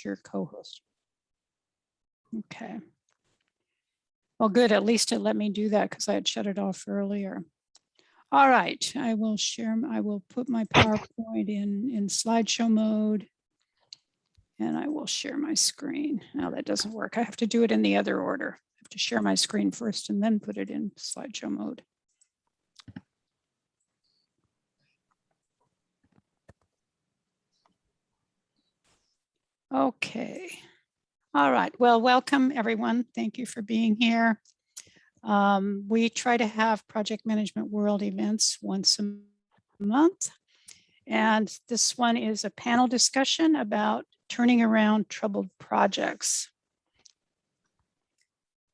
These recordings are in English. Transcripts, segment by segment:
your co-host. Okay. Well, good. At least it let me do that because I had shut it off earlier. All right. I will share. I will put my PowerPoint in slideshow mode. And I will share my screen. Now that doesn't work. I have to do it in the other order. I have to share my screen first and then put it in slideshow mode. Okay. All right. Well, welcome everyone. Thank you for being here. We try to have Project Management World events once a month. And this one is a panel discussion about turning around troubled projects.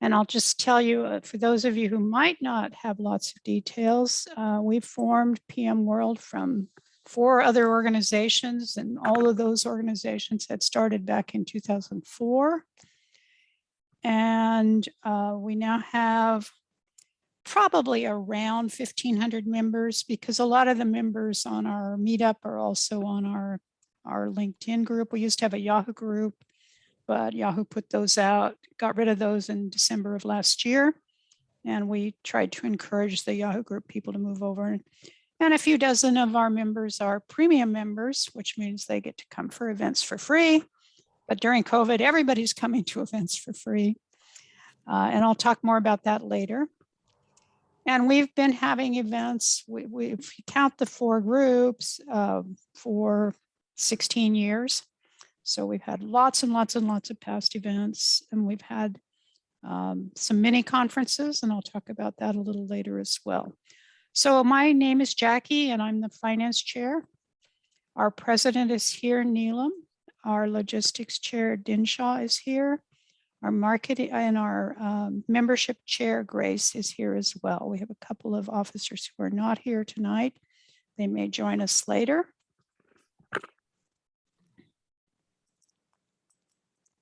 And I'll just tell you, for those of you who might not have lots of details, we formed PM World from 4 other organizations, and all of those organizations had started back in 2004. And we now have probably around 1,500 members, because a lot of the members on our meetup are also on our LinkedIn group. We used to have a Yahoo group, but Yahoo put those out, got rid of those in December of last year. And we tried to encourage the Yahoo group people to move over. And a few dozen of our members are premium members, which means they get to come for events for free. But during COVID, everybody's coming to events for free. And I'll talk more about that later. And we've been having events, if you count the 4 groups, for 16 years. So we've had lots and lots and lots of past events, and we've had some mini conferences, and I'll talk about that a little later as well. So my name is Jackie, and I'm the finance chair. Our president is here, Neelam. Our logistics chair, Dinshaw, is here. Our marketing and our membership chair, Grace, is here as well. We have a couple of officers who are not here tonight. They may join us later.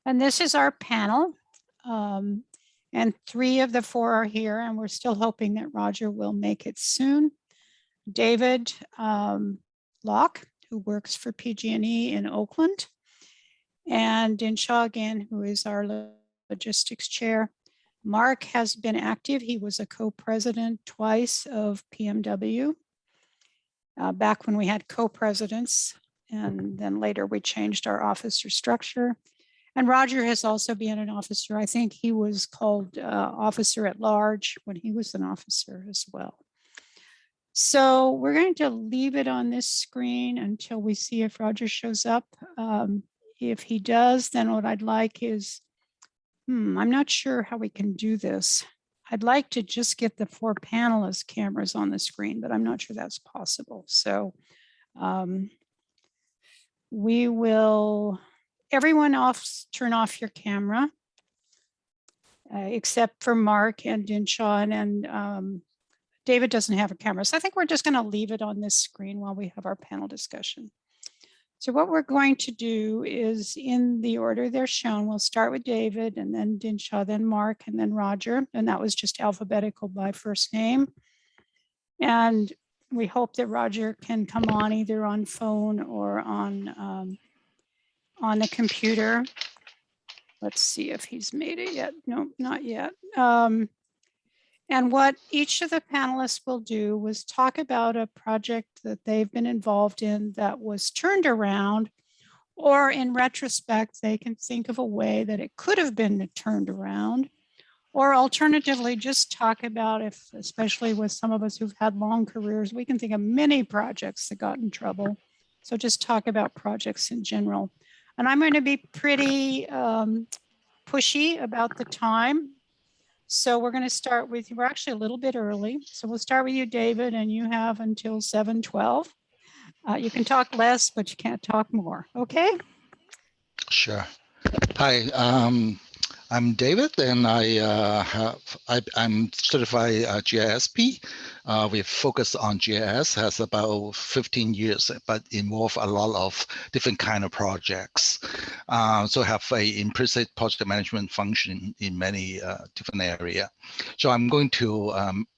And this is our panel. And 3 of the 4 are here, and we're still hoping that Roger will make it soon. David Locke, who works for PG&E in Oakland, and Dinshaw again, who is our logistics chair. Mark has been active. He was a co-president twice of PMW back when we had co-presidents, and then later we changed our officer structure. And Roger has also been an officer. I think he was called officer at large when he was an officer as well. So we're going to leave it on this screen until we see if Roger shows up. If he does, then what I'd like is, I'm not sure how we can do this. I'd like to just get the 4 panelists' cameras on the screen, but I'm not sure that's possible. So we will, everyone turn off your camera, except for Mark and Dinshaw, and David doesn't have a camera. So I think we're just going to leave it on this screen while we have our panel discussion. So what we're going to do is, in the order they're shown, we'll start with David, and then Dinshaw, then Mark, and then Roger. And that was just alphabetical by first name. And we hope that Roger can come on either on phone or on the computer. Let's see if he's made it yet. No, not yet. And what each of the panelists will do was talk about a project that they've been involved in that was turned around, or in retrospect, they can think of a way that it could have been turned around, or alternatively, just talk about, if, especially with some of us who've had long careers, we can think of many projects that got in trouble. So just talk about projects in general. And I'm going to be pretty pushy about the time. So we're going to start with, we're actually a little bit early. So we'll start with you, David, and you have until 7:12. You can talk less, but you can't talk more. Okay? Sure. Hi, I'm David, and I'm certified GISP. We've focused on GIS, has about 15 years, but involve a lot of different kind of projects. So have a implicit project management function in many different areas. So I'm going to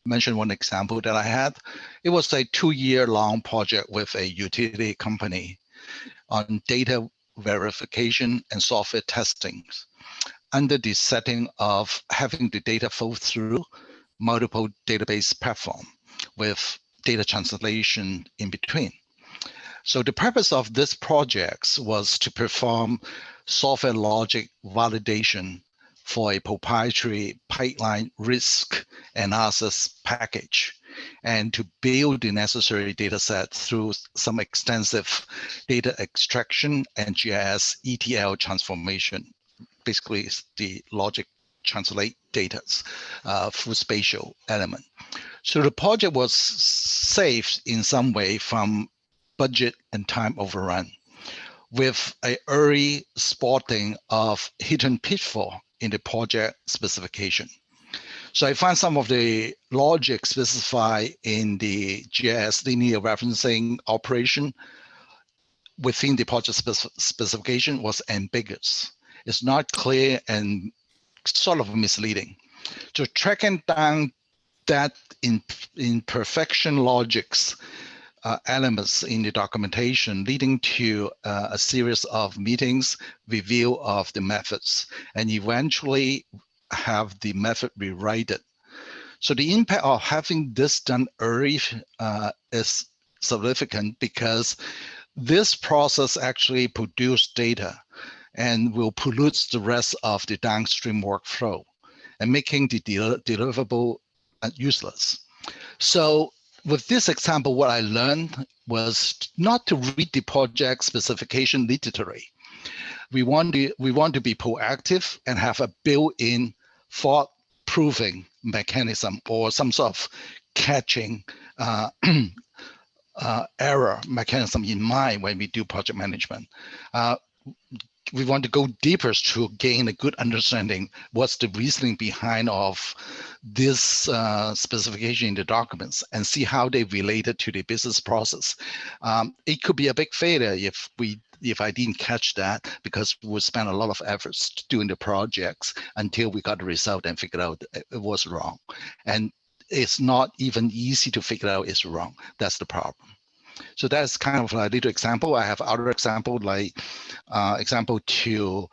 mention one example that I had. It was a 2-year-long project with a utility company on data verification and software testing under the setting of having the data flow through multiple database platform with data translation in between. So the purpose of this project was to perform software logic validation for a proprietary pipeline risk analysis package and to build the necessary data set through some extensive data extraction and GIS ETL transformation. Basically, it's the logic translate data through spatial element. So the project was saved in some way from budget and time overrun with an early spotting of hidden pitfall in the project specification. So I found some of the logic specified in the GIS linear referencing operation within the project specification was ambiguous. It's not clear and sort of misleading. So tracking down that imperfection logics elements in the documentation leading to a series of meetings, review of the methods, and eventually have the method rewritten. So the impact of having this done early is significant because this process actually produces data and will pollute the rest of the downstream workflow and making the deliverable useless. So with this example, what I learned was not to read the project specification literally. We want to be proactive and have a built-in fault-proofing mechanism or some sort of catching error mechanism in mind when we do project management. We want to go deeper to gain a good understanding what's the reasoning behind of this specification in the documents and see how they related to the business process. It could be a big failure if I didn't catch that, because we spent a lot of efforts doing the projects until we got the result and figured out it was wrong. And it's not even easy to figure out it's wrong. That's the problem. So that's kind of a little example. I have other example, like example to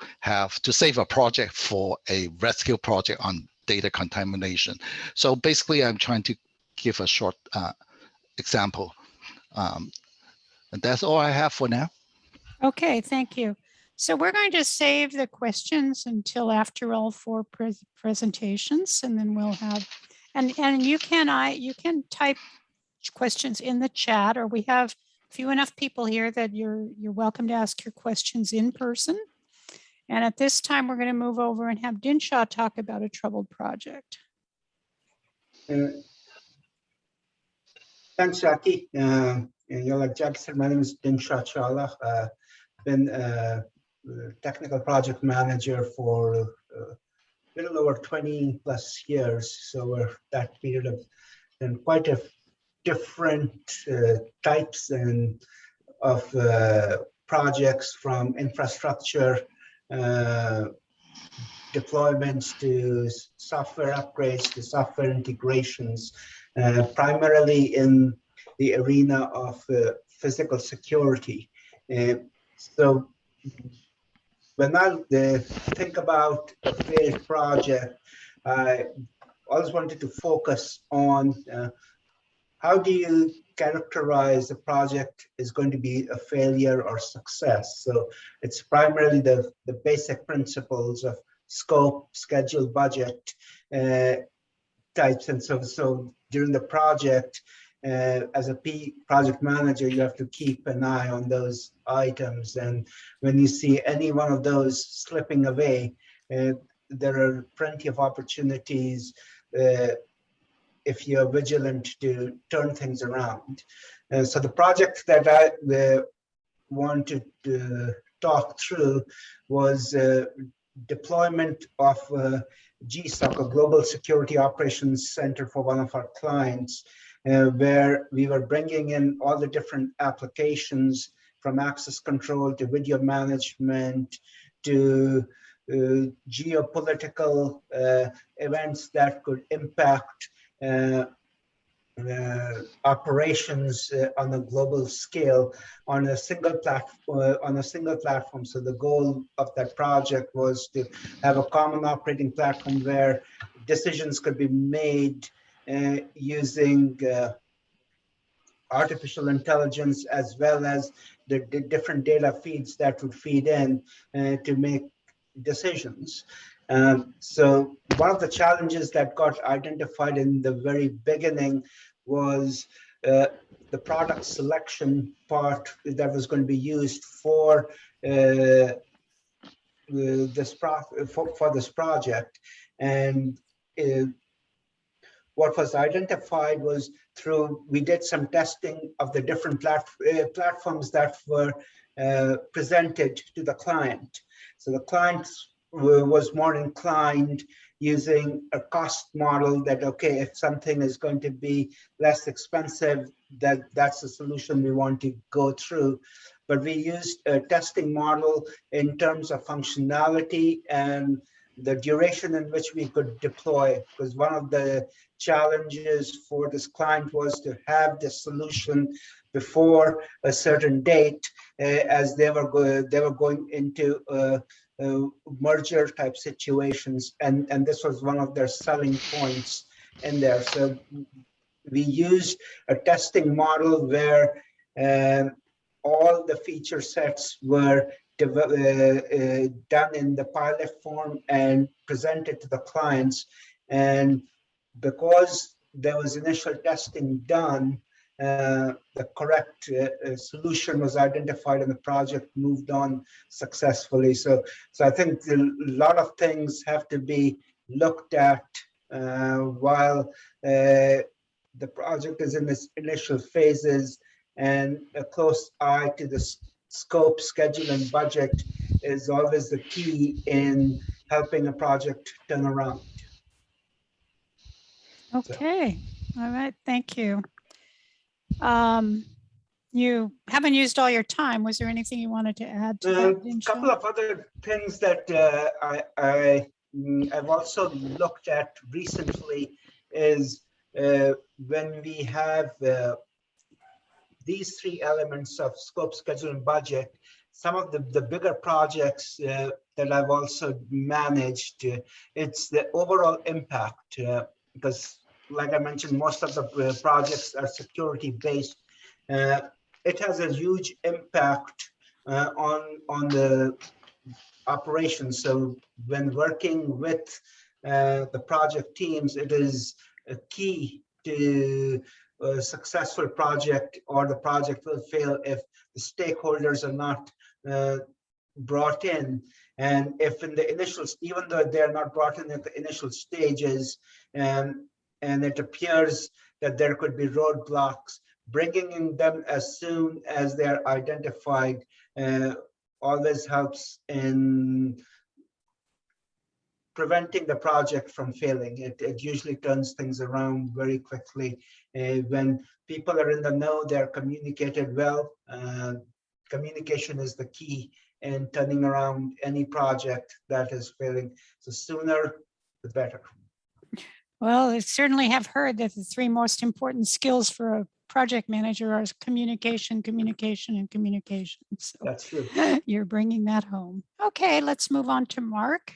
save a project for a rescue project on data contamination. So basically, I'm trying to give a short example. And that's all I have for now. Okay, thank you. So we're going to save the questions until after all four presentations, and then we'll have, and you can type questions in the chat, or we have few enough people here that you're welcome to ask your questions in person. And at this time, we're going to move over and have Dinshaw talk about a troubled project. Thanks, Jackie. Like Jackie said, my name is Dinshaw Challa. Been a technical project manager for a little over 20 plus years. So we're that period of then quite a different types of projects, from infrastructure deployments to software upgrades to software integrations, primarily in the arena of physical security. So when I think about a failed project, I always wanted to focus on how do you characterize a project is going to be a failure or success? So it's primarily the basic principles of scope, schedule, budget types. And so during the project, as a project manager, you have to keep an eye on those items. And when you see any one of those slipping away, there are plenty of opportunities if you're vigilant to turn things around. So the project that I wanted to talk through was deployment of GSOC, a Global Security Operations Center, for one of our clients, where we were bringing in all the different applications, from access control to video management to geopolitical events that could impact operations on a global scale on a single platform. So the goal of that project was to have a common operating platform where decisions could be made using artificial intelligence, as well as the different data feeds that would feed in to make decisions. So one of the challenges that got identified in the very beginning was the product selection part that was going to be used for this project. And what was identified was we did some testing of the different platforms that were presented to the client. So the client was more inclined using a cost model that, okay, if something is going to be less expensive, that's the solution we want to go through. But we used a testing model in terms of functionality and the duration in which we could deploy, because one of the challenges for this client was to have the solution before a certain date, as they were going into merger type situations, and this was one of their selling points in there. So we used a testing model where all the feature sets were done in the pilot form and presented to the clients. And because there was initial testing done, the correct solution was identified and the project moved on successfully. So I think a lot of things have to be looked at while the project is in its initial phases, and a close eye to the scope, schedule, and budget is always the key in helping a project turn around. Okay, all right, thank you. You haven't used all your time. Was there anything you wanted to add to that, A couple of other things that I've also looked at recently is when we have these three elements of scope, schedule, and budget, some of the bigger projects that I've also managed, it's the overall impact, because like I mentioned, most of the projects are security based. It has a huge impact on the operations. So when working with the project teams, it is a key to a successful project, or the project will fail if the stakeholders are not brought in. And if in the initial, even though they're not brought in at the initial stages, and it appears that there could be roadblocks, bringing in them as soon as they're identified always helps in preventing the project from failing. It usually turns things around very quickly. When people are in the know, they're communicated well. Communication is the key in turning around any project that is failing. So sooner, the better. Well, I certainly have heard that the three most important skills for a project manager are communication, communication, and communication. So that's true. You're bringing that home. Okay, let's move on to Mark.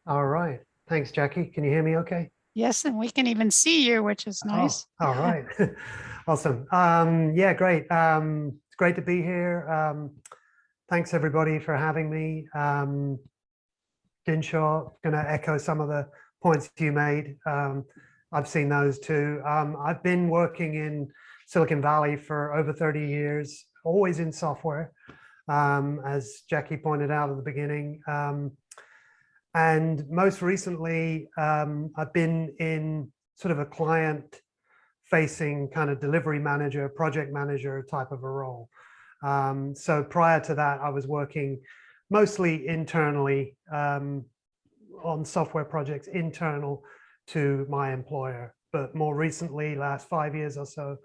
All right. Thanks, Jackie. Can you hear me okay? Yes, and we can even see you, which is nice. Oh, all right. Awesome. Yeah, great. It's great to be here. Thanks, everybody, for having me. Dinshaw, going to echo some of the points you made. I've seen those too. I've been working in Silicon Valley for over 30 years, always in software, as Jackie pointed out at the beginning. And most recently, I've been in sort of a client-facing kind of delivery manager, project manager type of a role. So prior to that, I was working mostly internally on software projects internal to my employer. But more recently, last 5 years or so,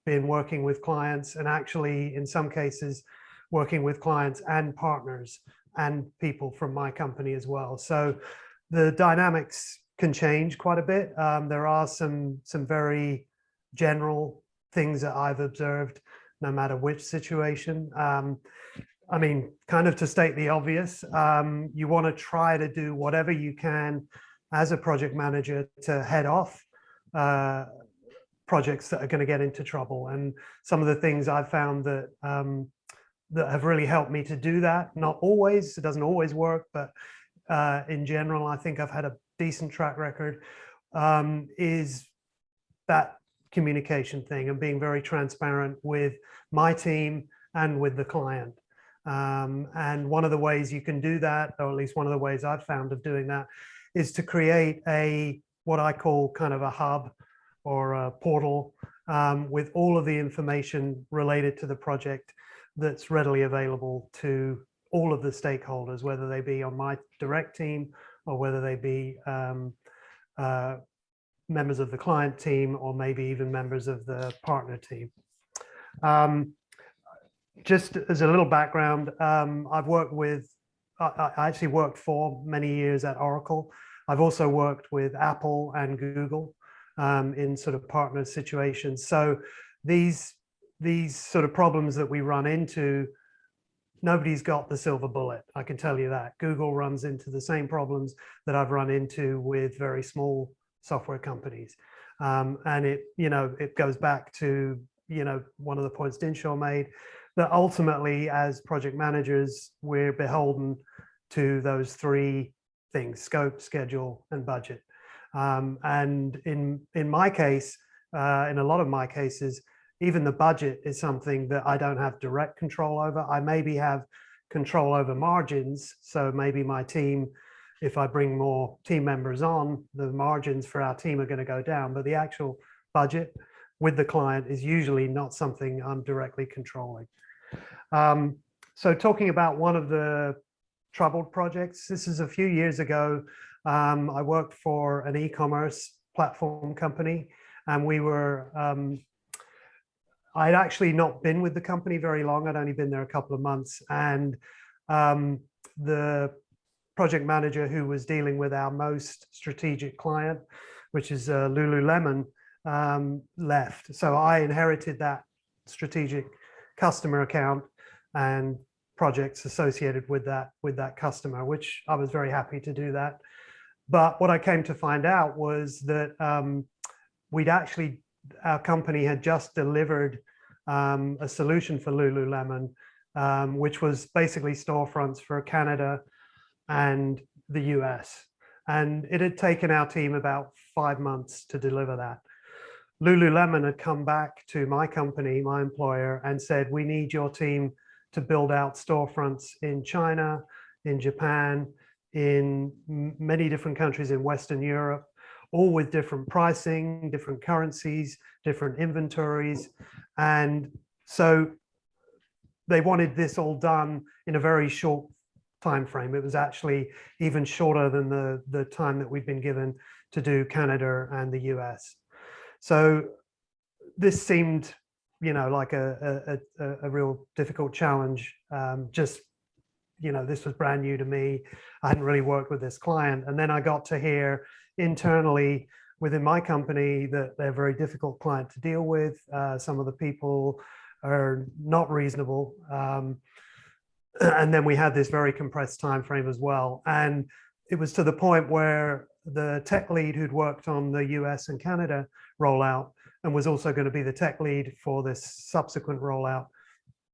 been working with clients, and actually in some cases working with clients and partners and people from my company as well. So the dynamics can change quite a bit. There are some very general things that I've observed, no matter which situation. I mean, kind of to state the obvious, you want to try to do whatever you can as a project manager to head off projects that are going to get into trouble. And some of the things I've found that that have really helped me to do that, not always, it doesn't always work, but in general, I think I've had a decent track record, is that communication thing and being very transparent with my team and with the client. And one of the ways you can do that, or at least one of the ways I've found of doing that, is to create what I call kind of a hub or a portal with all of the information related to the project that's readily available to all of the stakeholders, whether they be on my direct team or whether they be members of the client team or maybe even members of the partner team. Just as a little background, I've worked with, I actually worked for many years at Oracle. I've also worked with Apple and Google in sort of partner situations. So these sort of problems that we run into, nobody's got the silver bullet, I can tell you that. Google runs into the same problems that I've run into with very small software companies. And it goes back to, one of the points Dinshaw made, that ultimately as project managers, we're beholden to those three things: scope, schedule, and budget. And in my case, in a lot of my cases, even the budget is something that I don't have direct control over. I maybe have control over margins. So maybe my team, if I bring more team members on, the margins for our team are going to go down. But the actual budget with the client is usually not something I'm directly controlling. So talking about one of the troubled projects, this is a few years ago. I worked for an e-commerce platform company, and we were, I'd actually not been with the company very long. I'd only been there a couple of months. And the project manager who was dealing with our most strategic client, which is Lululemon, left. So I inherited that strategic customer account and projects associated with that customer, which I was very happy to do that. But what I came to find out was that our company had just delivered a solution for Lululemon, which was basically storefronts for Canada and the US. And it had taken our team about 5 months to deliver that. Lululemon had come back to my company, my employer, and said, we need your team to build out storefronts in China, in Japan, in many different countries in Western Europe, all with different pricing, different currencies, different inventories. And so they wanted this all done in a very short time frame. It was actually even shorter than the time that we'd been given to do Canada and the US. So this seemed, like a real difficult challenge. This was brand new to me. I hadn't really worked with this client. And then I got to hear internally within my company that they're a very difficult client to deal with. Some of the people are not reasonable. And then we had this very compressed time frame as well. And it was to the point where the tech lead who'd worked on the US and Canada rollout and was also going to be the tech lead for this subsequent rollout,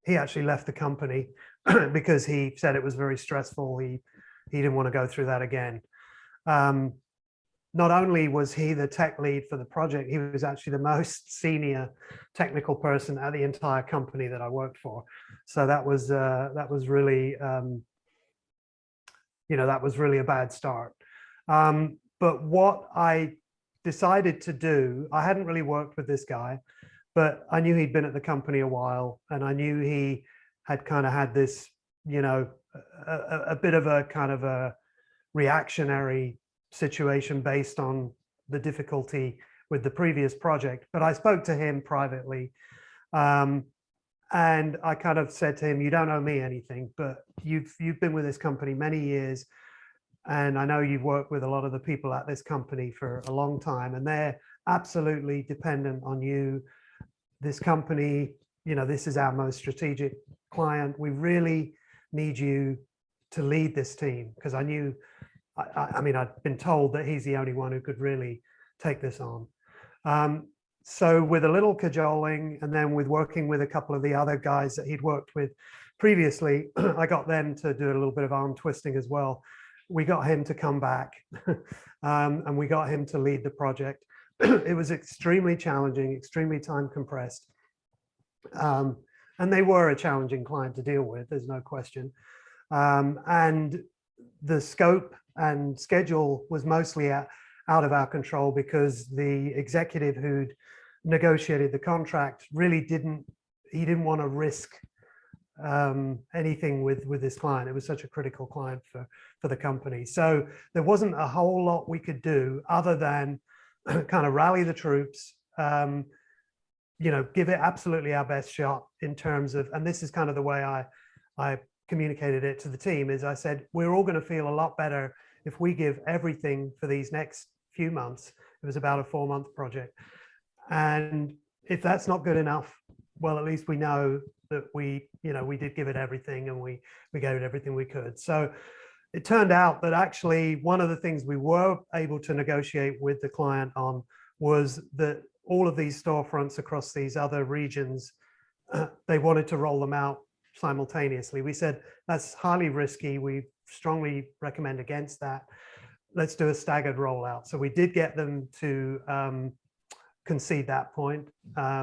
he actually left the company because he said it was very stressful. He didn't want to go through that again. Not only was he the tech lead for the project, he was actually the most senior technical person at the entire company that I worked for. So that was really, that was really a bad start. But what I decided to do, I hadn't really worked with this guy, but I knew he'd been at the company a while, and I knew he had kind of had this, a bit of a kind of a reactionary situation based on the difficulty with the previous project. But I spoke to him privately, and I kind of said to him, you don't owe me anything, but you've been with this company many years. And I know you've worked with a lot of the people at this company for a long time, and they're absolutely dependent on you. This company, you know, this is our most strategic client. We really need you to lead this team, because I knew, I mean, I'd been told that he's the only one who could really take this on. So with a little cajoling, and then with working with a couple of the other guys that he'd worked with previously, I got them to do a little bit of arm twisting as well. We got him to come back and we got him to lead the project. It was extremely challenging, extremely time compressed. And they were a challenging client to deal with, there's no question. And the scope and schedule was mostly out of our control, because the executive who'd negotiated the contract really didn't want to risk anything with this client. It was such a critical client for the company. So there wasn't a whole lot we could do other than kind of rally the troops, you know, give it absolutely our best shot in terms of, and this is kind of the way I communicated it to the team, is I said, we're all going to feel a lot better if we give everything for these next few months. It was about a 4-month project. And if that's not good enough, well, at least we know that we did give it everything, and we gave it everything we could. So it turned out that actually one of the things we were able to negotiate with the client on was that all of these storefronts across these other regions, they wanted to roll them out simultaneously. We said, that's highly risky. We strongly recommend against that. Let's do a staggered rollout. So we did get them to concede that point,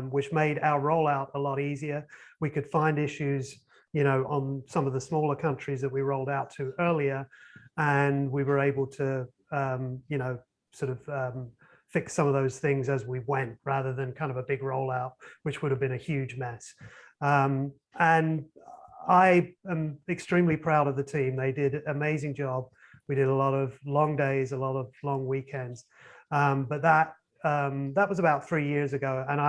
which made our rollout a lot easier. We could find issues, you know, on some of the smaller countries that we rolled out to earlier, and we were able to, you know, sort of fix some of those things as we went, rather than kind of a big rollout, which would have been a huge mess. And I am extremely proud of the team. They did an amazing job. We did a lot of long days, a lot of long weekends, but that was about 3 years ago, and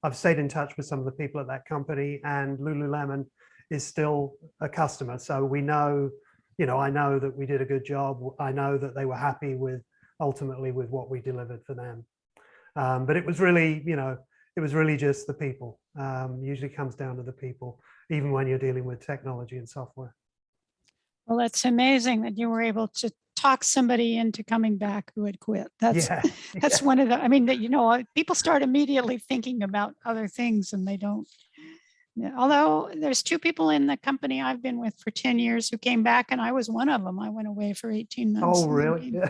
I've stayed in touch with some of the people at that company, and Lululemon is still a customer. So we know, you know, I know that we did a good job. I know that they were happy with, ultimately, with what we delivered for them. But it was really, you know, it was really just the people. Usually comes down to the people, even when you're dealing with technology and software. Well, it's amazing that you were able to talk somebody into coming back who had quit. That's one of the, I mean, that, you know, people start immediately thinking about other things, and they don't. Although there's 2 people in the company I've been with for 10 years who came back, and I was one of them. I went away for 18 months. Oh, really?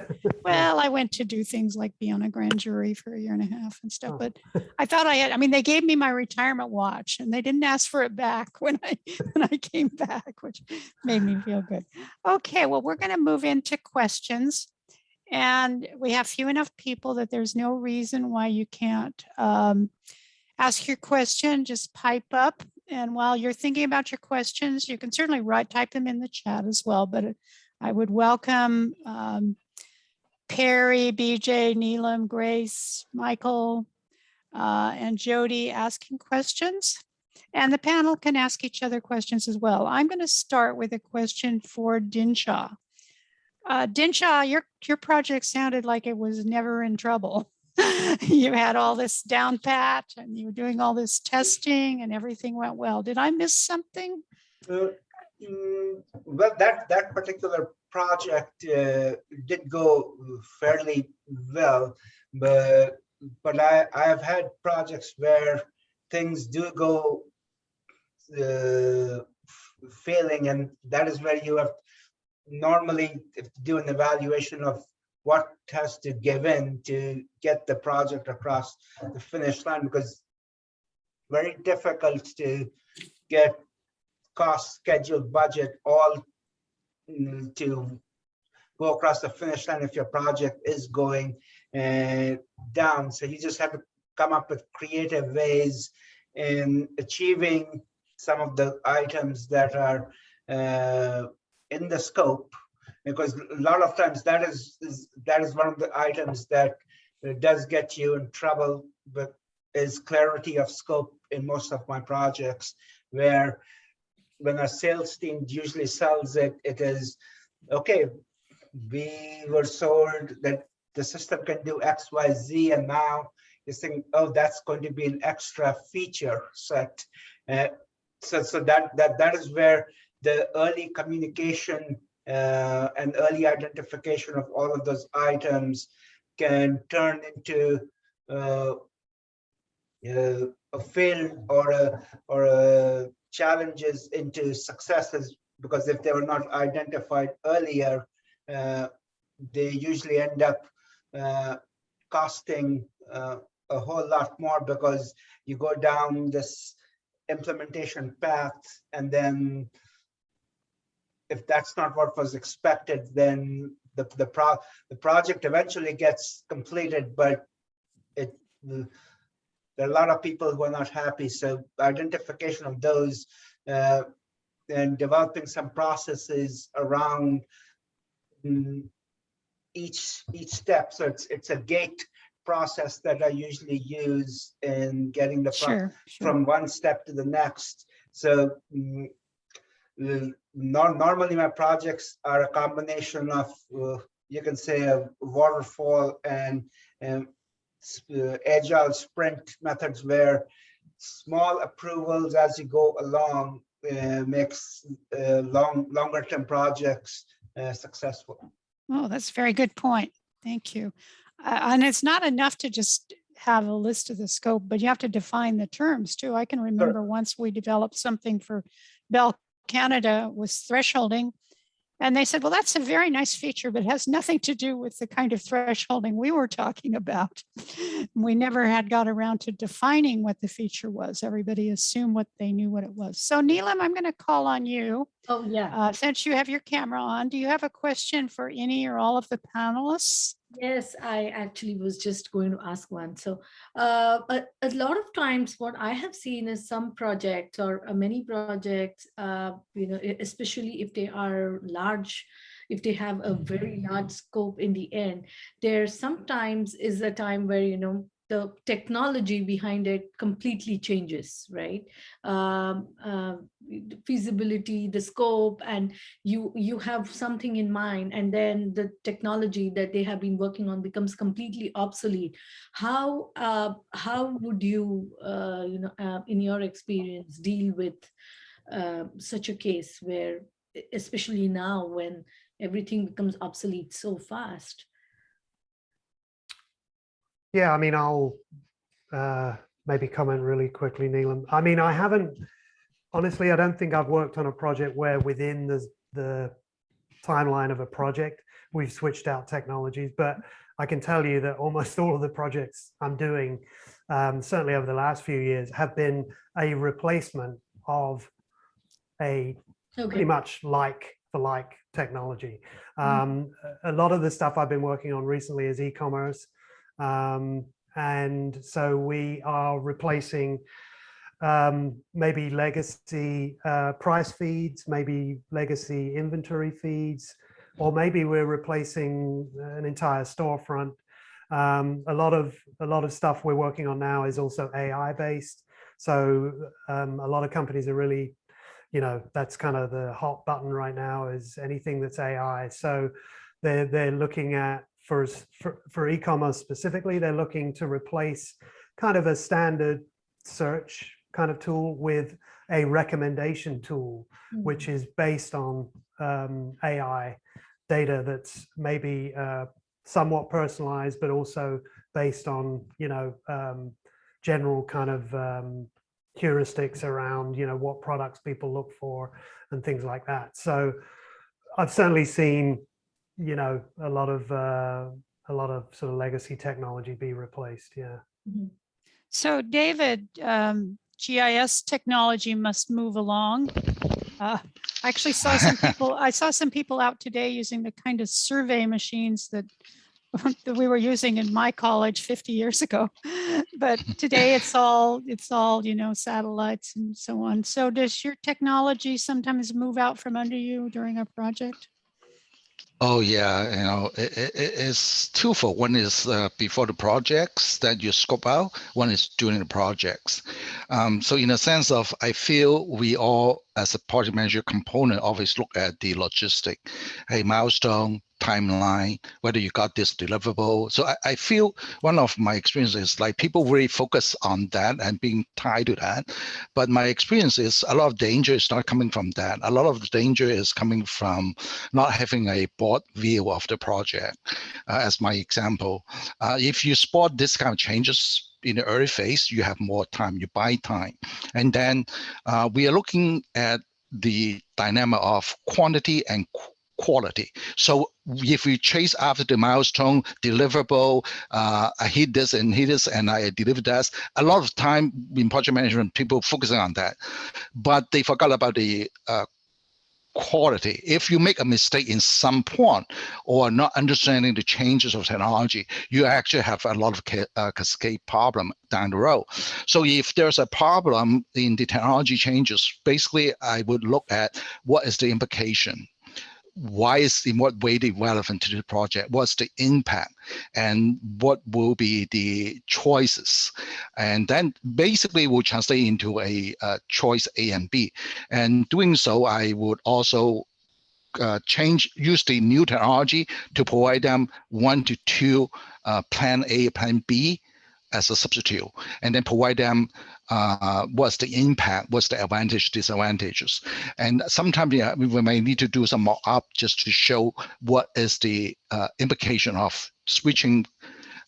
Well, I went to do things like be on a grand jury for 1.5 years and stuff, but I thought I mean, they gave me my retirement watch, and they didn't ask for it back when I came back, which made me feel good. Okay, well, we're going to move into questions, and we have few enough people that there's no reason why you can't ask your question. Just pipe up. And while you're thinking about your questions, you can certainly type them in the chat as well. But I would welcome Perry, BJ, Neelam, Grace, Michael, and Jody asking questions. And the panel can ask each other questions as well. I'm going to start with a question for Dinshaw. Dinshaw, your project sounded like it was never in trouble. You had all this down pat, and you were doing all this testing, and everything went well. Did I miss something? Well, that particular project did go fairly well, but I have had projects where things do go failing, and that is where you have normally to do an evaluation of what has to give in to get the project across the finish line, because very difficult to get cost, schedule, budget all to go across the finish line if your project is going down. So you just have to come up with creative ways in achieving some of the items that are in the scope, because a lot of times that is one of the items that does get you in trouble, but is clarity of scope in most of my projects, where when a sales team usually sells it, it is, okay, we were sold that the system can do X, Y, Z, and now you think, oh, that's going to be an extra feature set. So that is where the early communication and early identification of all of those items can turn into a fail or a challenges into successes, because if they were not identified earlier, they usually end up costing a whole lot more, because you go down this implementation path, and then if that's not what was expected, then the project eventually gets completed, but there are a lot of people who are not happy. So identification of those and developing some processes around each step. So it's a gate process that I usually use in getting the from one step to the next. So normally my projects are a combination of you can say a waterfall and agile sprint methods, where small approvals as you go along makes longer term projects successful. Oh, that's a very good point. Thank you. And it's not enough to just have a list of the scope, but you have to define the terms too. I can remember once we developed something for Bell Canada was thresholding, and they said, well, that's a very nice feature, but it has nothing to do with the kind of thresholding we were talking about. We never had got around to defining what the feature was. Everybody assumed what they knew what it was. So Neelam, I'm going to call on you. Oh, yeah. Since you have your camera on, do you have a question for any or all of the panelists? Yes, I actually was just going to ask one. So a lot of times what I have seen is some projects or many projects, especially if they are large, if they have a very large scope in the end, there sometimes is a time where, the technology behind it completely changes, right? Feasibility, the scope, and you have something in mind, and then the technology that they have been working on becomes completely obsolete. How would you, in your experience, deal with such a case where, especially now when everything becomes obsolete so fast? Yeah, I mean, I'll maybe comment really quickly, Neelam. I mean, honestly, I don't think I've worked on a project where within the timeline of a project, we've switched out technologies, but I can tell you that almost all of the projects I'm doing, certainly over the last few years, have been a replacement of a pretty much like technology. A lot of the stuff I've been working on recently is e-commerce. And so we are replacing maybe legacy price feeds, maybe legacy inventory feeds, or maybe we're replacing an entire storefront. A lot of stuff we're working on now is also AI based. So a lot of companies are really, that's kind of the hot button right now, is anything that's AI. So they're looking at, for e-commerce specifically, they're looking to replace kind of a standard search kind of tool with a recommendation tool, which is based on AI data that's maybe somewhat personalized, but also based on, general kind of heuristics around, what products people look for and things like that. So I've certainly seen, a lot of sort of legacy technology be replaced. Yeah. So David, GIS technology must move along. I actually saw some people. I saw some people out today using the kind of survey machines that we were using in my college 50 years ago. But today it's all satellites and so on. So does your technology sometimes move out from under you during a project? Oh yeah, it's twofold. One is before the projects that you scope out. One is during the projects. So in a sense of, I feel we all as a project manager component, always look at the logistic, a milestone, timeline, whether you got this deliverable. So I feel one of my experiences, like people really focus on that and being tied to that. But my experience is a lot of danger is not coming from that. A lot of the danger is coming from not having a broad view of the project. As my example, if you spot this kind of changes in the early phase, you have more time, you buy time. And then we are looking at the dynamic of quantity and quality. So if we chase after the milestone, deliverable, I hit this and I deliver that, a lot of time in project management, people focusing on that, but they forgot about the quality. If you make a mistake in some point or not understanding the changes of technology, you actually have a lot of cascade problem down the road. So if there's a problem in the technology changes, basically I would look at what is the implication. Why is in what way they relevant to the project? What's the impact, and what will be the choices? And then basically will translate into a choice A and B. And doing so, I would also use the new technology to provide them 1 to 2 plan A, plan B as a substitute, and then provide them what's the impact, what's the advantage, disadvantages. And sometimes we may need to do some mock-up just to show what is the implication of switching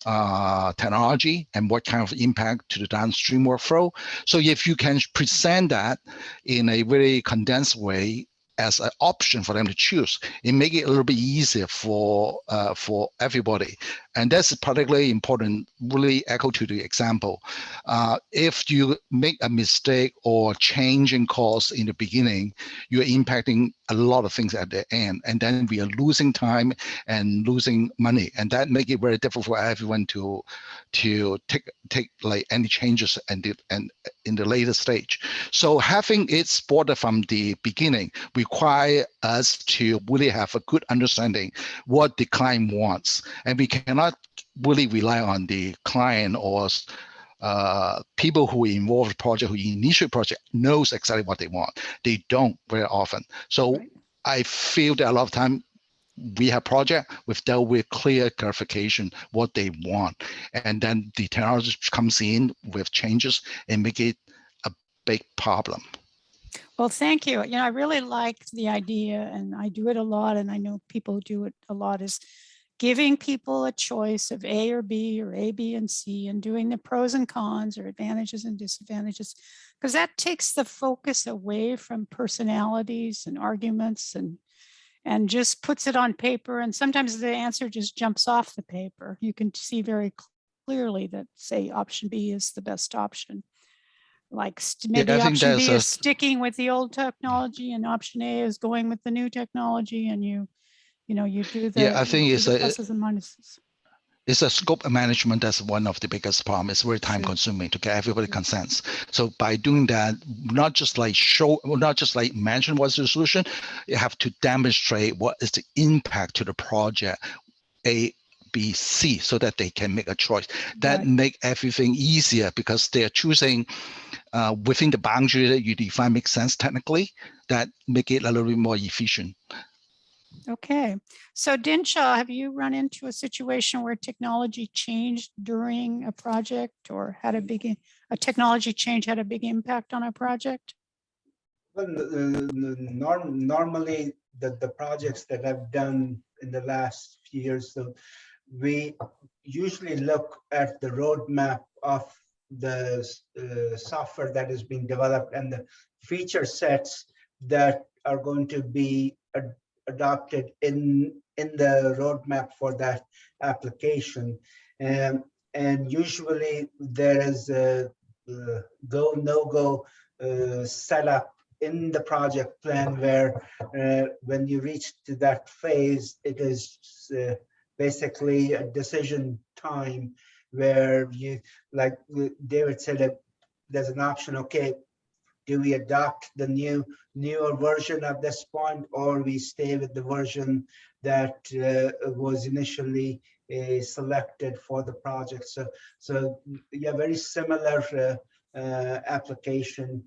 technology and what kind of impact to the downstream workflow. So if you can present that in a very condensed way as an option for them to choose, it makes it a little bit easier for everybody. And that's particularly important, really echo to the example. If you make a mistake or change in course in the beginning, you're impacting a lot of things at the end. And then we are losing time and losing money. And that makes it very difficult for everyone to take like any changes and in the later stage. So having it spotted from the beginning require us to really have a good understanding what the client wants. And we cannot really rely on the client or people who involve the project, who initiate project, knows exactly what they want. They don't very often. So right. I feel that a lot of time we have project with clear clarification what they want, and then the technology comes in with changes and make it a big problem. Well, thank you. I really like the idea, and I do it a lot, and I know people do it a lot, is giving people a choice of A or B or A, B, and C, and doing the pros and cons or advantages and disadvantages, because that takes the focus away from personalities and arguments and just puts it on paper. And sometimes the answer just jumps off the paper. You can see very clearly that, say, option B is the best option. Like maybe option B is sticking with the old technology, and option A is going with the new technology, and you do the, I think it's pluses and minuses. It's a scope management that's one of the biggest problems. It's very time consuming to get everybody consents. So by doing that, not just like mention what's the solution, you have to demonstrate what is the impact to the project, A, B, C, so that they can make a choice. That make everything easier because they're choosing within the boundary that you define makes sense technically. That make it a little bit more efficient. Okay, so Dinshaw, have you run into a situation where technology changed during a project, or had a technology change had a big impact on a project? Well, normally the projects that I've done in the last few years, so we usually look at the roadmap of the software that is being developed and the feature sets that are going to be adopted in the roadmap for that application. And usually there is a go, no-go setup in the project plan where when you reach to that phase, it is basically a decision time where you, like David said, there's an option, okay, do we adopt the newer version at this point, or we stay with the version that was initially selected for the project? So yeah, very similar application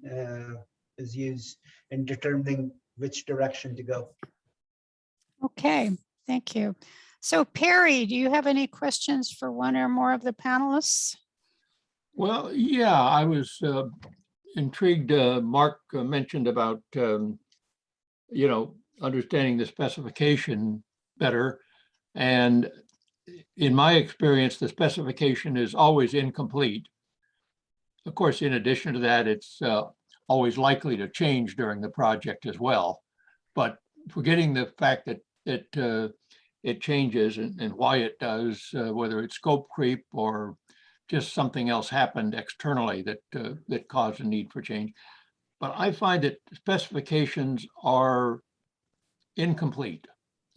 is used in determining which direction to go. Okay, thank you. So Perry, do you have any questions for one or more of the panelists? Well, yeah, I was intrigued. Mark mentioned about, understanding the specification better. And in my experience, the specification is always incomplete. Of course, in addition to that, it's always likely to change during the project as well. But forgetting the fact that it changes and why it does, whether it's scope creep or just something else happened externally that caused a need for change. But I find that specifications are incomplete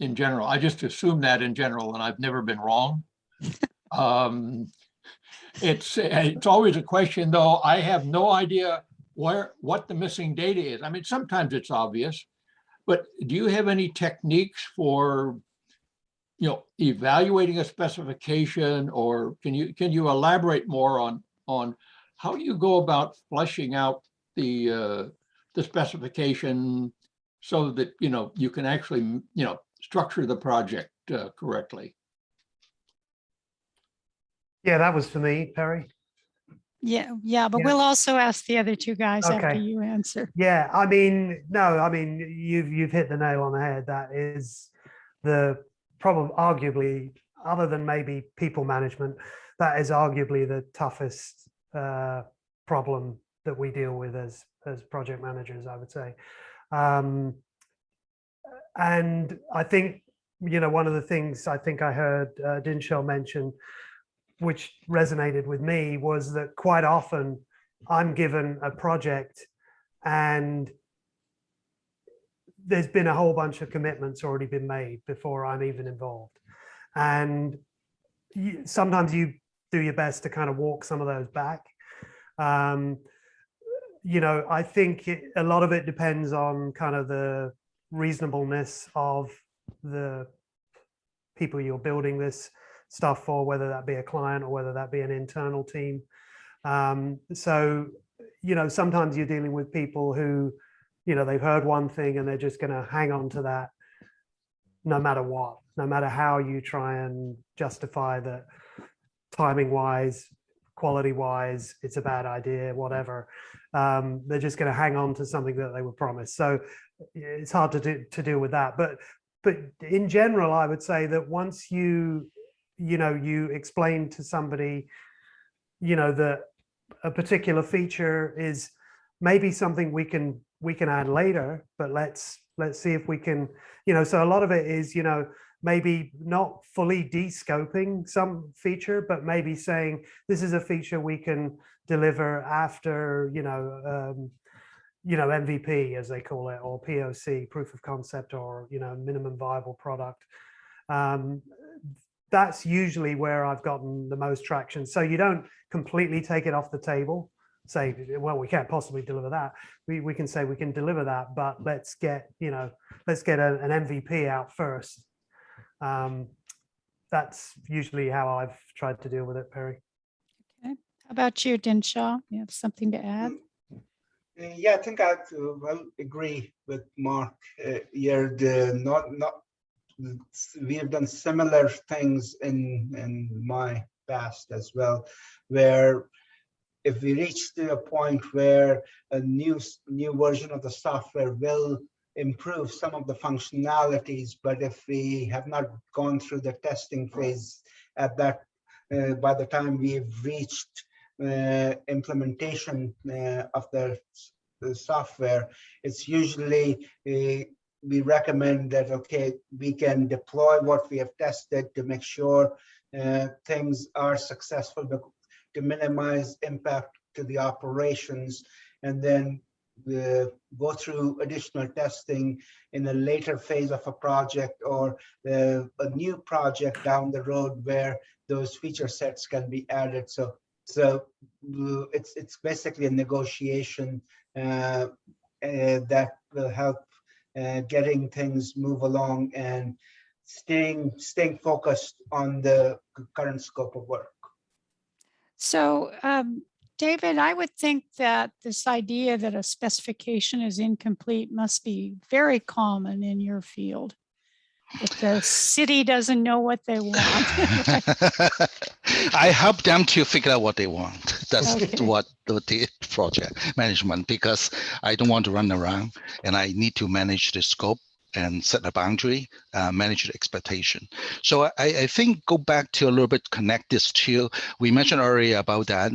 in general. I just assume that in general, and I've never been wrong. It's always a question, though. I have no idea what the missing data is. I mean, sometimes it's obvious, but do you have any techniques for evaluating a specification, or can you elaborate more on how do you go about fleshing out the specification so that you can actually structure the project correctly? Yeah, that was for me, Perry. Yeah, but Yeah. we'll also ask the other two guys after Okay. you answer. Yeah, you've hit the nail on the head. That is the problem, arguably, other than maybe people management, that is arguably the toughest problem that we deal with as project managers, I would say. And I think, one of the things I think I heard Dinshaw mention, which resonated with me, was that quite often I'm given a project and there's been a whole bunch of commitments already been made before I'm even involved. And sometimes you do your best to kind of walk some of those back. I think a lot of it depends on kind of the reasonableness of the people you're building this stuff for, whether that be a client or whether that be an internal team. Sometimes you're dealing with people who, they've heard one thing and they're just going to hang on to that no matter what, no matter how you try and justify that timing wise, quality wise, it's a bad idea, whatever. They're just going to hang on to something that they were promised. So it's hard to deal with that. But in general, I would say that once you explain to somebody, that a particular feature is maybe something we can add later, but let's see if we can, so a lot of it is, maybe not fully de-scoping some feature, but maybe saying this is a feature we can deliver after, MVP, as they call it, or POC, proof of concept, or, minimum viable product. That's usually where I've gotten the most traction. So you don't completely take it off the table, say, well, we can't possibly deliver that. We can say we can deliver that, but let's get an MVP out first. That's usually how I've tried to deal with it, Perry. Okay. How about you, Dinshaw? You have something to add? Yeah, I think I will agree with Mark. We have done similar things in my past as well, where if we reach to a point where a new version of the software will improve some of the functionalities, but if we have not gone through the testing phase at that, by the time we've reached implementation of the software, it's usually we recommend that, okay, we can deploy what we have tested to make sure things are successful, but to minimize impact to the operations, and then go through additional testing in a later phase of a project or a new project down the road where those feature sets can be added. So it's basically a negotiation that will help getting things move along and staying focused on the current scope of work. So David, I would think that this idea that a specification is incomplete must be very common in your field. That the city doesn't know what they want. I help them to figure out what they want. That's Okay. what the project management, because I don't want to run around and I need to manage the scope and set a boundary, manage the expectation. So I think go back to a little bit, connect this to, we mentioned earlier about that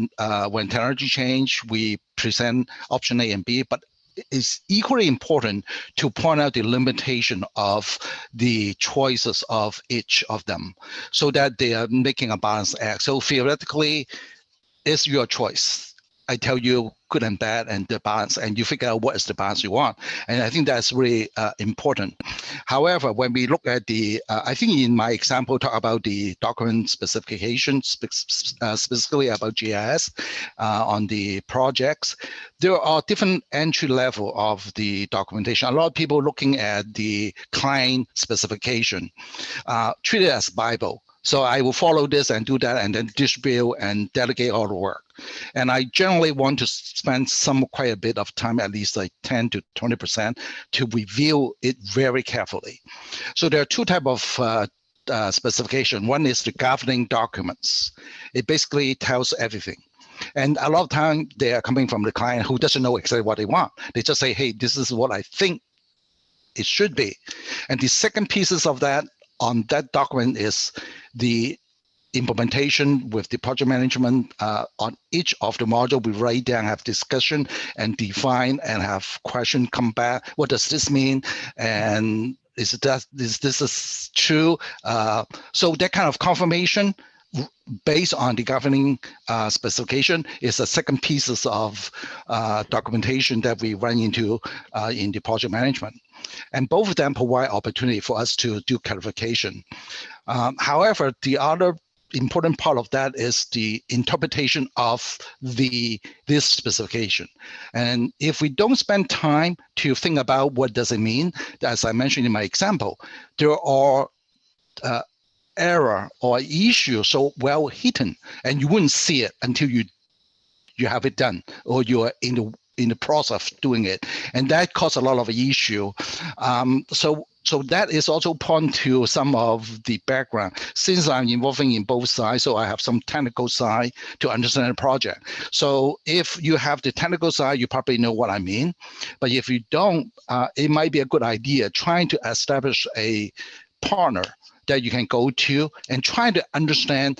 when technology change, we present option A and B, but it's equally important to point out the limitation of the choices of each of them so that they are making a balanced act. So theoretically, it's your choice. I tell you good and bad and the balance, and you figure out what is the balance you want. And I think that's really important. However, when we look at the, I think in my example, talk about the document specifications, specifically about GIS on the projects, there are different entry level of the documentation. A lot of people looking at the client specification, treat it as Bible. So I will follow this and do that and then distribute and delegate all the work. And I generally want to spend quite a bit of time, at least like 10 to 20%, to review it very carefully. So there are two types of specification. One is the governing documents. It basically tells everything. And a lot of time they are coming from the client who doesn't know exactly what they want. They just say, hey, this is what I think it should be. And the second pieces of that on that document is the implementation with the project management on each of the module. We write down, have discussion and define and have question come back. What does this mean? And is this true? So that kind of confirmation based on the governing specification is the second pieces of documentation that we run into in the project management. And both of them provide opportunity for us to do clarification. However, the other important part of that is the interpretation of this specification. And if we don't spend time to think about what does it mean, as I mentioned in my example, there are error or issue so well hidden, and you wouldn't see it until you have it done or you are in the process of doing it, and that causes a lot of issue. So that is also point to some of the background. Since I'm involving in both sides, so I have some technical side to understand the project. So if you have the technical side, you probably know what I mean. But if you don't, it might be a good idea trying to establish a partner that you can go to and try to understand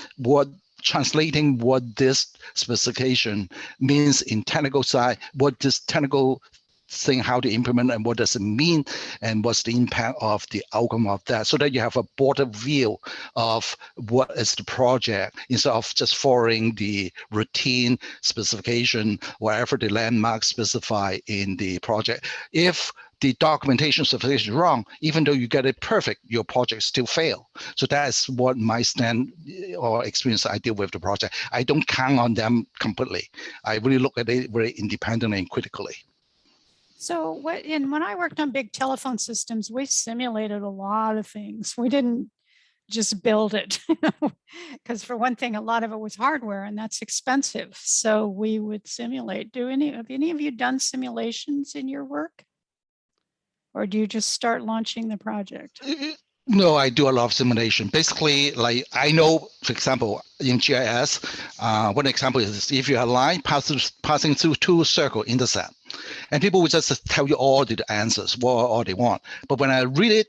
translating what this specification means in technical side, what this technical thing, how to implement and what does it mean and what's the impact of the outcome of that, so that you have a broader view of what is the project instead of just following the routine specification, wherever the landmarks specify in the project. If the documentation specification is wrong, even though you get it perfect, your project still fail. So that's what my stand or experience I deal with the project. I don't count on them completely. I really look at it very independently and critically. So when I worked on big telephone systems, we simulated a lot of things. We didn't just build it, because for one thing, a lot of it was hardware and that's expensive. So we would simulate. Have any of you done simulations in your work? Or do you just start launching the project? No, I do a lot of simulation. Basically, like I know, for example, in GIS, one example is if you have a line passing through two circle intersect, and people will just tell you all the answers, what all they want. But when I read it,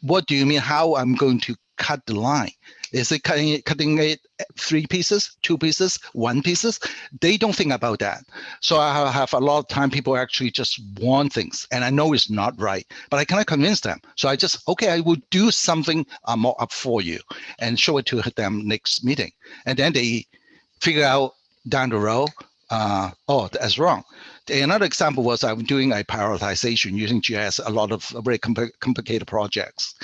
what do you mean? How I'm going to cut the line? Is it cutting it 3 pieces, 2 pieces, 1 pieces? They don't think about that. So I have a lot of time people actually just want things, and I know it's not right, but I cannot convince them. So I just, okay, I will do something more up for you and show it to them next meeting. And then they figure out down the road, oh, that's wrong. Another example was I'm doing a prioritization using GIS, a lot of very complicated projects.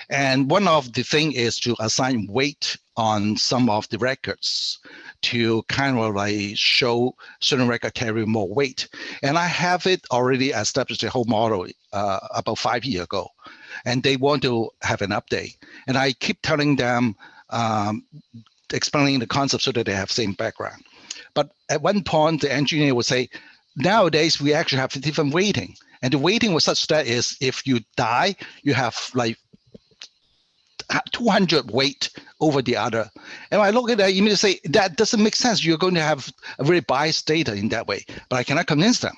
And one of the thing is to assign weight on some of the records to kind of like show certain record carry more weight. And I have it already established the whole model about 5 years ago. And they want to have an update. And I keep telling them, explaining the concept so that they have same background. But at one point, the engineer would say, nowadays we actually have a different weighting. And the weighting was such that is if you die, you have like 200 weight over the other. And I look at that, you immediately say, that doesn't make sense. You're going to have a very biased data in that way. But I cannot convince them.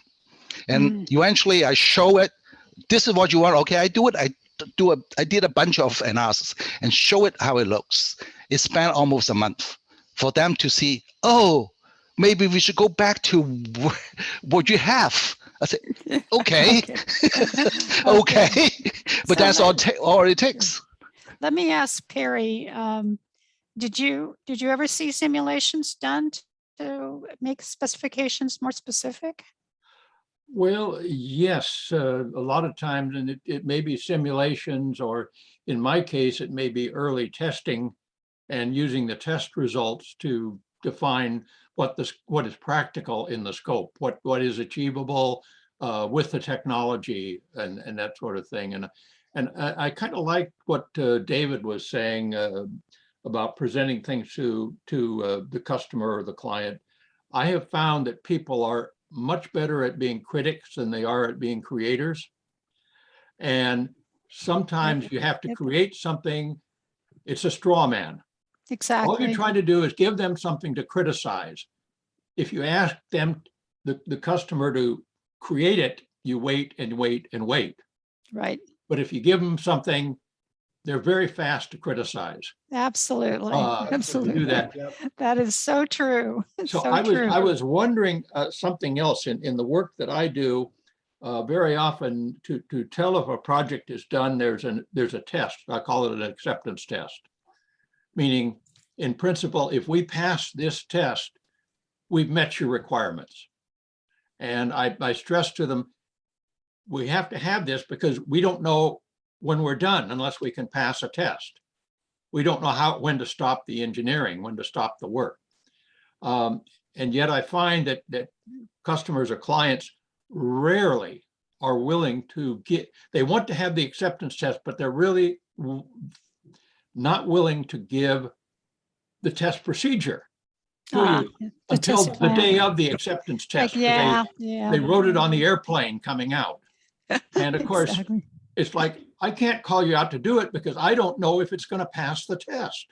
And eventually I show it. This is what you want. Okay, I do it. I did a bunch of analysis and show it how it looks. It spent almost a month for them to see, oh, maybe we should go back to what you have. I said, okay, okay. But so that's all it takes. Let me ask Perry, did you ever see simulations done to make specifications more specific? Well, yes, a lot of times, and it may be simulations, or in my case, it may be early testing and using the test results to define what is practical in the scope, what is achievable with the technology and that sort of thing. And I kind of like what David was saying about presenting things to the customer or the client. I have found that people are much better at being critics than they are at being creators. And sometimes you have to create something, it's a straw man. Exactly. All you're trying to do is give them something to criticize. If you ask them, the customer, to create it, you wait and wait and wait. Right. But if you give them something, they're very fast to criticize. Absolutely. Absolutely. Do that. That is so true. So so I was wondering something else in the work that I do. Very often to tell if a project is done, there's a test. I call it an acceptance test. Meaning, in principle, if we pass this test, we've met your requirements. And I stress to them, we have to have this because we don't know when we're done unless we can pass a test. We don't know when to stop the engineering, when to stop the work. And yet I find that customers or clients rarely are willing to they want to have the acceptance test, but they're really not willing to give the test procedure to you until the day of the acceptance test. Like, they wrote it on the airplane coming out. And of course, it's like, I can't call you out to do it because I don't know if it's going to pass the test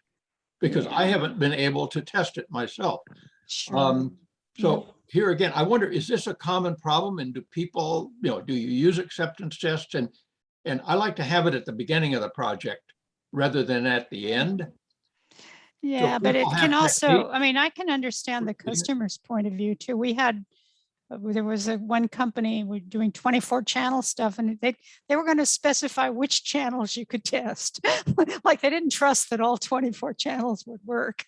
because I haven't been able to test it myself. Sure. So here again, I wonder, is this a common problem? And do people, do you use acceptance tests? And I like to have it at the beginning of the project rather than at the end. Yeah, so but it can also, technique. I can understand the customer's point of view too. There was one company we're doing 24 channel stuff, and they were going to specify which channels you could test. Like they didn't trust that all 24 channels would work.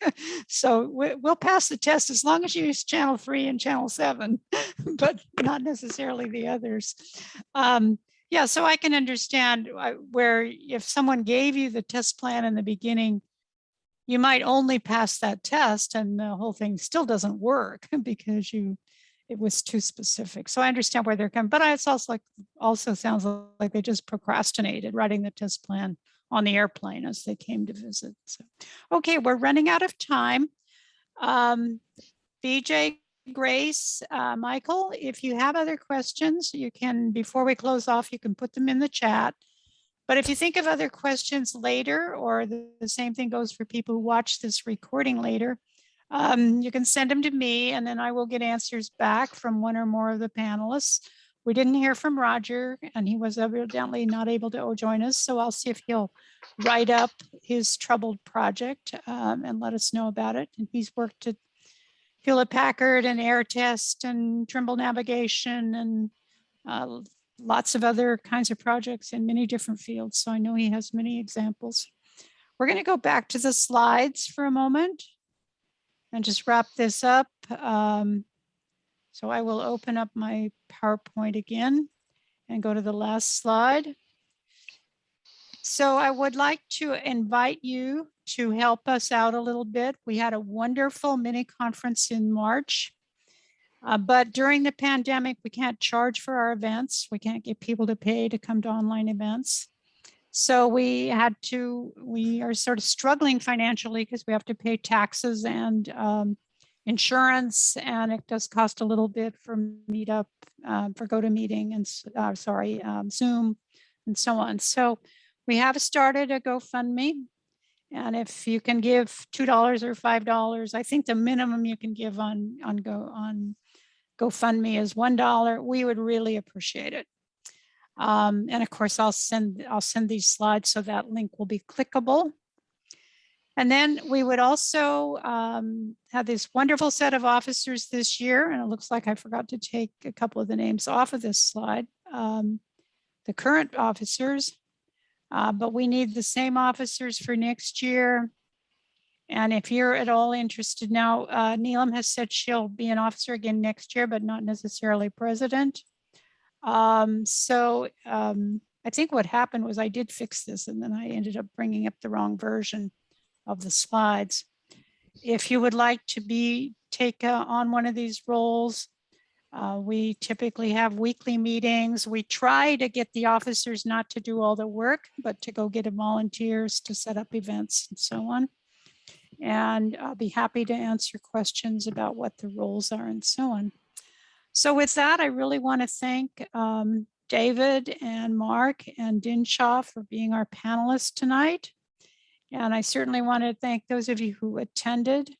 So we'll pass the test as long as you use channel 3 and channel 7, but not necessarily the others. Yeah, so I can understand where if someone gave you the test plan in the beginning, you might only pass that test and the whole thing still doesn't work because it was too specific. So I understand where they're coming, but it's also sounds like they just procrastinated writing the test plan on the airplane as they came to visit. So, okay, we're running out of time. BJ, Grace, Michael, if you have other questions, you can, before we close off, you can put them in the chat. But if you think of other questions later, or the same thing goes for people who watch this recording later, you can send them to me and then I will get answers back from one or more of the panelists. We didn't hear from Roger and he was evidently not able to join us. So I'll see if he'll write up his troubled project and let us know about it. And he's worked at Hewlett-Packard and Air Test and Trimble Navigation and lots of other kinds of projects in many different fields. So I know he has many examples. We're going to go back to the slides for a moment and just wrap this up. So I will open up my PowerPoint again and go to the last slide. So I would like to invite you to help us out a little bit. We had a wonderful mini conference in March. But during the pandemic, we can't charge for our events. We can't get people to pay to come to online events. So we are sort of struggling financially because we have to pay taxes and insurance, and it does cost a little bit for Meetup, for GoToMeeting and Zoom and so on. So we have started a GoFundMe, and if you can give $2 or $5, I think the minimum you can give on GoFundMe is $1. We would really appreciate it. And of course, I'll send these slides so that link will be clickable. And then we would also have this wonderful set of officers this year. And it looks like I forgot to take a couple of the names off of this slide, the current officers, but we need the same officers for next year. And if you're at all interested now, Neelam has said she'll be an officer again next year, but not necessarily president. I think what happened was I did fix this, and then I ended up bringing up the wrong version of the slides. If you would like to take on one of these roles, we typically have weekly meetings. We try to get the officers not to do all the work, but to go get volunteers to set up events and so on. And I'll be happy to answer questions about what the roles are and so on. So with that, I really want to thank David and Mark and Dinshaw for being our panelists tonight. And I certainly want to thank those of you who attended.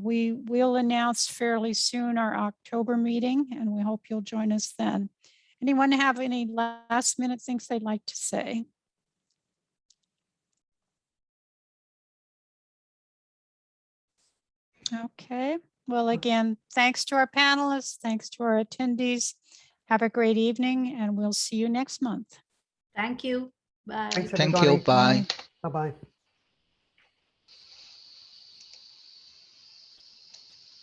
We will announce fairly soon our October meeting, and we hope you'll join us then. Anyone have any last minute things they'd like to say? Okay. Well, again, thanks to our panelists, thanks to our attendees. Have a great evening, and we'll see you next month. Thank you. Bye. Thanks, Thank everybody. you. Bye. Bye-bye.